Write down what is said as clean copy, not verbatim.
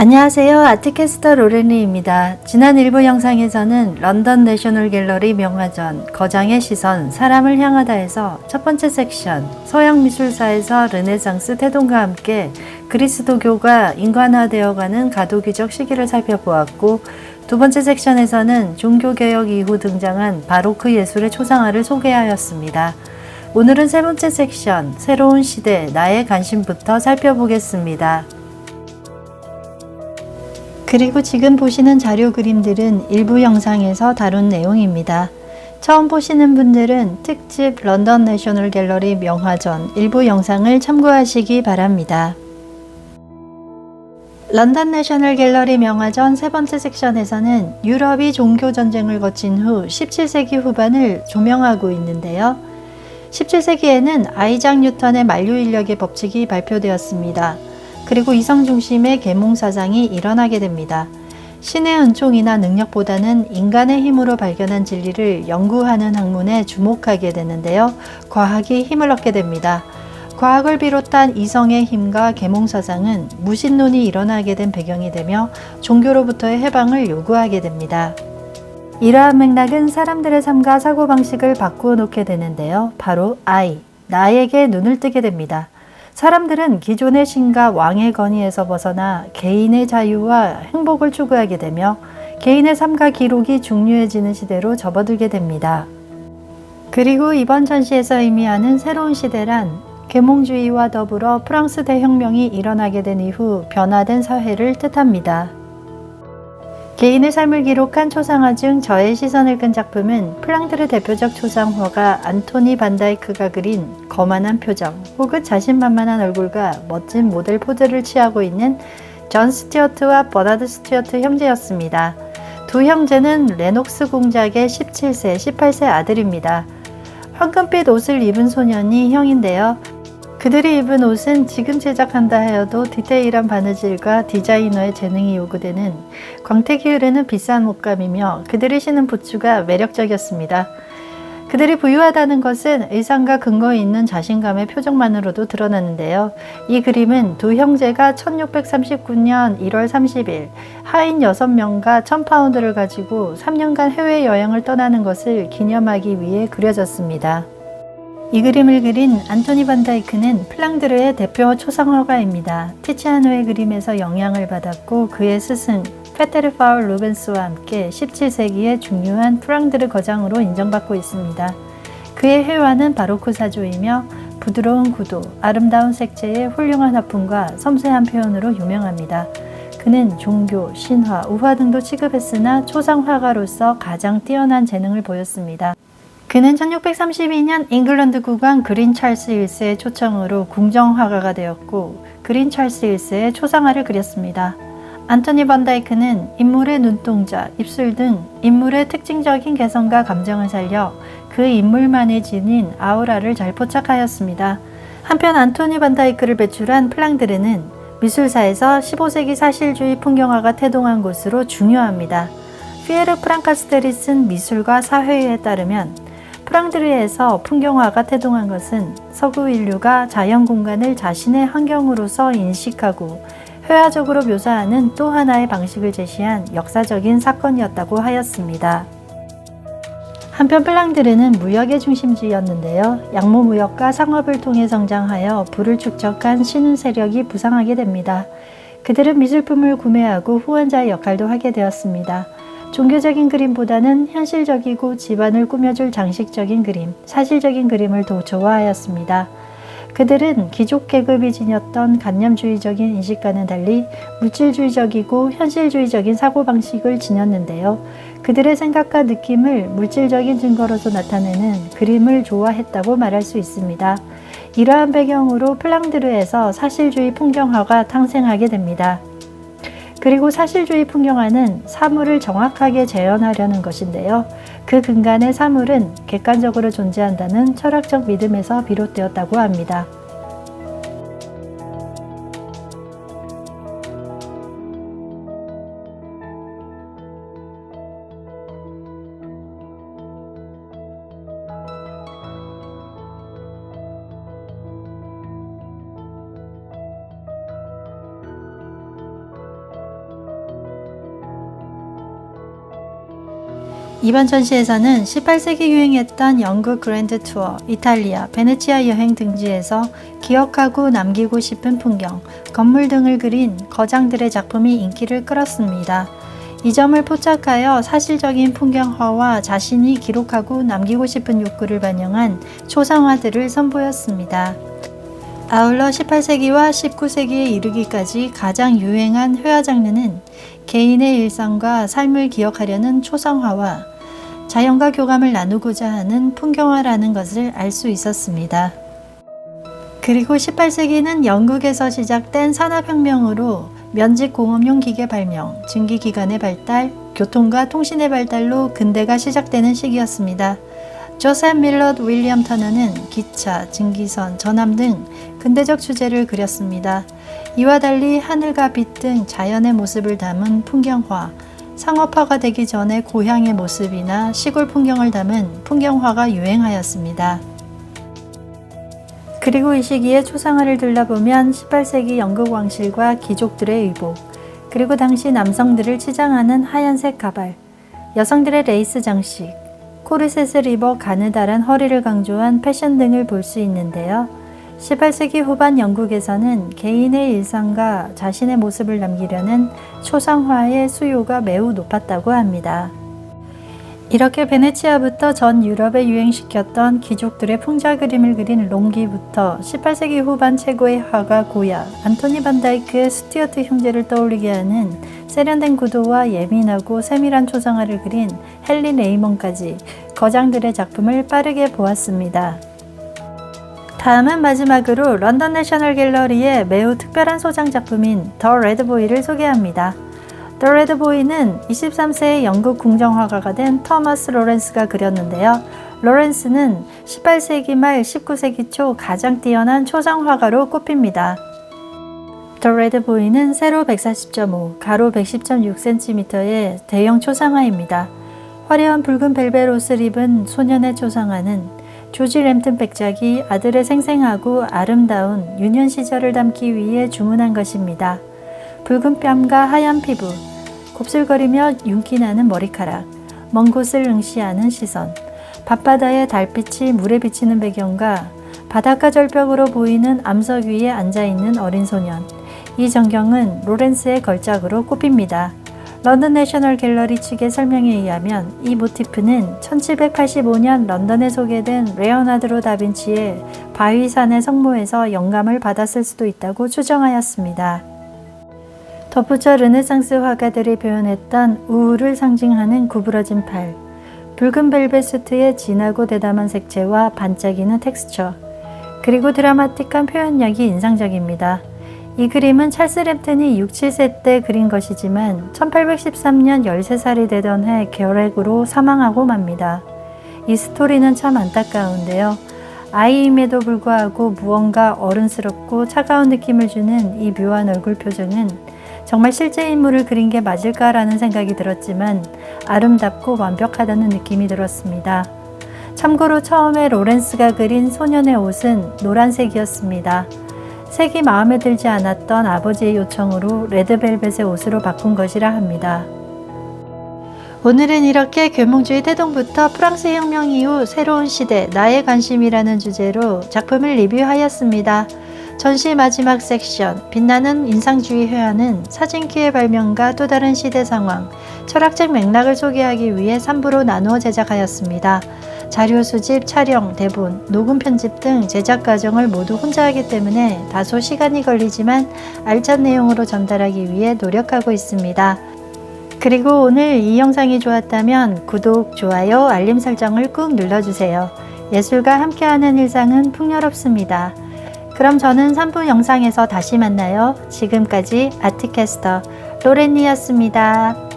안녕하세요. 아트캐스터 로렌리입니다. 지난 일부 영상에서는 런던 내셔널 갤러리 명화전 거장의 시선 사람을 향하다에서 첫 번째 섹션 서양 미술사에서 르네상스 태동과 함께 그리스도교가 인간화되어가는 가도기적 시기를 살펴보았고, 두 번째 섹션에서는 종교개혁 이후 등장한 바로크 예술의 초상화를 소개하였습니다. 오늘은 세 번째 섹션 새로운 시대 나의 관심부터 살펴보겠습니다. 그리고 지금 보시는 자료 그림들은 일부 영상에서 다룬 내용입니다. 처음 보시는 분들은 특집 런던 내셔널 갤러리 명화전 일부 영상을 참고하시기 바랍니다. 런던 내셔널 갤러리 명화전 세 번째 섹션에서는 유럽이 종교전쟁을 거친 후 17세기 후반을 조명하고 있는데요. 17세기에는 아이작 뉴턴의 만류인력의 법칙이 발표되었습니다. 그리고 이성 중심의 계몽 사상이 일어나게 됩니다. 신의 은총이나 능력보다는 인간의 힘으로 발견한 진리를 연구하는 학문에 주목하게 되는데요. 과학이 힘을 얻게 됩니다. 과학을 비롯한 이성의 힘과 계몽 사상은 무신론이 일어나게 된 배경이 되며 종교로부터의 해방을 요구하게 됩니다. 이러한 맥락은 사람들의 삶과 사고방식을 바꾸어 놓게 되는데요. 바로 나에게 눈을 뜨게 됩니다. 사람들은 기존의 신과 왕의 건의에서 벗어나 개인의 자유와 행복을 추구하게 되며 개인의 삶과 기록이 중요해지는 시대로 접어들게 됩니다. 그리고 이번 전시에서 의미하는 새로운 시대란 계몽주의와 더불어 프랑스 대혁명이 일어나게 된 이후 변화된 사회를 뜻합니다. 개인의 삶을 기록한 초상화 중 저의 시선을 끈 작품은 플랑드르 대표적 초상화가 안토니 반다이크가 그린 거만한 표정 혹은 자신만만한 얼굴과 멋진 모델 포즈를 취하고 있는 존 스튜어트와 버나드 스튜어트 형제였습니다. 두 형제는 레녹스 공작의 17세, 18세 아들입니다. 황금빛 옷을 입은 소년이 형인데요. 그들이 입은 옷은 지금 제작한다 하여도 디테일한 바느질과 디자이너의 재능이 요구되는 광택이 흐르는 비싼 옷감이며 그들이 신은 부츠가 매력적이었습니다. 그들이 부유하다는 것은 의상과 근거 있는 자신감의 표정만으로도 드러나는데요. 이 그림은 두 형제가 1639년 1월 30일 하인 6명과 1000파운드를 가지고 3년간 해외여행을 떠나는 것을 기념하기 위해 그려졌습니다. 이 그림을 그린 안토니 반다이크는 플랑드르의 대표 초상화가입니다. 티치아노의 그림에서 영향을 받았고 그의 스승 페테르 파울 루벤스와 함께 17세기의 중요한 플랑드르 거장으로 인정받고 있습니다. 그의 회화는 바로크 사조이며 부드러운 구도, 아름다운 색채의 훌륭한 화풍과 섬세한 표현으로 유명합니다. 그는 종교, 신화, 우화 등도 취급했으나 초상화가로서 가장 뛰어난 재능을 보였습니다. 그는 1632년 잉글랜드 국왕 그린 찰스 1세의 초청으로 궁정화가가 되었고 그린 찰스 1세의 초상화를 그렸습니다. 안토니 반다이크는 인물의 눈동자, 입술 등 인물의 특징적인 개성과 감정을 살려 그 인물만이 지닌 아우라를 잘 포착하였습니다. 한편 안토니 반다이크를 배출한 플랑드르는 미술사에서 15세기 사실주의 풍경화가 태동한 곳으로 중요합니다. 피에르 프랑카스텔이 쓴 미술과 사회에 따르면 플랑드르에서 풍경화가 태동한 것은 서구 인류가 자연 공간을 자신의 환경으로서 인식하고 회화적으로 묘사하는 또 하나의 방식을 제시한 역사적인 사건이었다고 하였습니다. 한편 플랑드르는 무역의 중심지였는데요. 양모 무역과 상업을 통해 성장하여 부를 축적한 신흥 세력이 부상하게 됩니다. 그들은 미술품을 구매하고 후원자의 역할도 하게 되었습니다. 종교적인 그림보다는 현실적이고 집안을 꾸며줄 장식적인 그림, 사실적인 그림을 더 좋아하였습니다. 그들은 귀족 계급이 지녔던 관념주의적인 인식과는 달리 물질주의적이고 현실주의적인 사고방식을 지녔는데요. 그들의 생각과 느낌을 물질적인 증거로서 나타내는 그림을 좋아했다고 말할 수 있습니다. 이러한 배경으로 플랑드르에서 사실주의 풍경화가 탄생하게 됩니다. 그리고 사실주의 풍경화는 사물을 정확하게 재현하려는 것인데요. 그 근간의 사물은 객관적으로 존재한다는 철학적 믿음에서 비롯되었다고 합니다. 이번 전시에서는 18세기 유행했던 영국 그랜드 투어, 이탈리아, 베네치아 여행 등지에서 기억하고 남기고 싶은 풍경, 건물 등을 그린 거장들의 작품이 인기를 끌었습니다. 이 점을 포착하여 사실적인 풍경화와 자신이 기록하고 남기고 싶은 욕구를 반영한 초상화들을 선보였습니다. 아울러 18세기와 19세기에 이르기까지 가장 유행한 회화 장르는 개인의 일상과 삶을 기억하려는 초상화와 자연과 교감을 나누고자 하는 풍경화라는 것을 알 수 있었습니다. 그리고 18세기는 영국에서 시작된 산업혁명으로 면직 공업용 기계 발명, 증기기관의 발달, 교통과 통신의 발달로 근대가 시작되는 시기였습니다. 조셉 밀럿 윌리엄 터너는 기차, 증기선, 전함 등 근대적 주제를 그렸습니다. 이와 달리 하늘과 빛 등 자연의 모습을 담은 풍경화, 상업화가 되기 전에 고향의 모습이나 시골 풍경을 담은 풍경화가 유행하였습니다. 그리고 이 시기에 초상화를 둘러보면 18세기 영국 왕실과 귀족들의 의복, 그리고 당시 남성들을 치장하는 하얀색 가발, 여성들의 레이스 장식, 코르셋을 입어 가느다란 허리를 강조한 패션 등을 볼 수 있는데요. 18세기 후반 영국에서는 개인의 일상과 자신의 모습을 남기려는 초상화의 수요가 매우 높았다고 합니다. 이렇게 베네치아부터 전 유럽에 유행시켰던 귀족들의 풍자 그림을 그린 롱기부터 18세기 후반 최고의 화가 고야, 안토니 반다이크의 스튜어트 형제를 떠올리게 하는 세련된 구도와 예민하고 세밀한 초상화를 그린 헨리 레이먼까지 거장들의 작품을 빠르게 보았습니다. 다음은 마지막으로 런던 내셔널 갤러리의 매우 특별한 소장 작품인 더 레드보이를 소개합니다. 더 레드보이는 23세의 영국 궁정화가가 된 토마스 로렌스가 그렸는데요. 로렌스는 18세기 말 19세기 초 가장 뛰어난 초상화가로 꼽힙니다. 더 레드보이는 세로 140.5, 가로 110.6cm의 대형 초상화입니다. 화려한 붉은 벨벳 옷을 입은 소년의 초상화는 조지 램튼 백작이 아들의 생생하고 아름다운 유년 시절을 담기 위해 주문한 것입니다. 붉은 뺨과 하얀 피부, 곱슬거리며 윤기 나는 머리카락, 먼 곳을 응시하는 시선, 밤바다의 달빛이 물에 비치는 배경과 바닷가 절벽으로 보이는 암석 위에 앉아있는 어린 소년, 이 전경은 로렌스의 걸작으로 꼽힙니다. 런던 내셔널 갤러리 측의 설명에 의하면 이 모티프는 1785년 런던에 소개된 레오나르도 다빈치의 바위산의 성모에서 영감을 받았을 수도 있다고 추정하였습니다. 덧붙여 르네상스 화가들이 표현했던 우울을 상징하는 구부러진 팔, 붉은 벨벳 수트의 진하고 대담한 색채와 반짝이는 텍스처, 그리고 드라마틱한 표현력이 인상적입니다. 이 그림은 찰스 램튼이 6, 7세 때 그린 것이지만 1813년 13살이 되던 해 결핵으로 사망하고 맙니다. 이 스토리는 참 안타까운데요. 아이임에도 불구하고 무언가 어른스럽고 차가운 느낌을 주는 이 묘한 얼굴 표정은 정말 실제 인물을 그린 게 맞을까라는 생각이 들었지만 아름답고 완벽하다는 느낌이 들었습니다. 참고로 처음에 로렌스가 그린 소년의 옷은 노란색이었습니다. 색이 마음에 들지 않았던 아버지의 요청으로 레드벨벳의 옷으로 바꾼 것이라 합니다. 오늘은 이렇게 계몽주의 태동부터 프랑스 혁명 이후 새로운 시대, 나의 관심이라는 주제로 작품을 리뷰하였습니다. 전시 마지막 섹션, 빛나는 인상주의 회화는 사진기의 발명과 또 다른 시대 상황, 철학적 맥락을 소개하기 위해 3부로 나누어 제작하였습니다. 자료 수집, 촬영, 대본, 녹음 편집 등 제작 과정을 모두 혼자 하기 때문에 다소 시간이 걸리지만 알찬 내용으로 전달하기 위해 노력하고 있습니다. 그리고 오늘 이 영상이 좋았다면 구독, 좋아요, 알림 설정을 꾹 눌러주세요. 예술과 함께하는 일상은 풍요롭습니다. 그럼 저는 3부 영상에서 다시 만나요. 지금까지 아트캐스터 로렌니였습니다.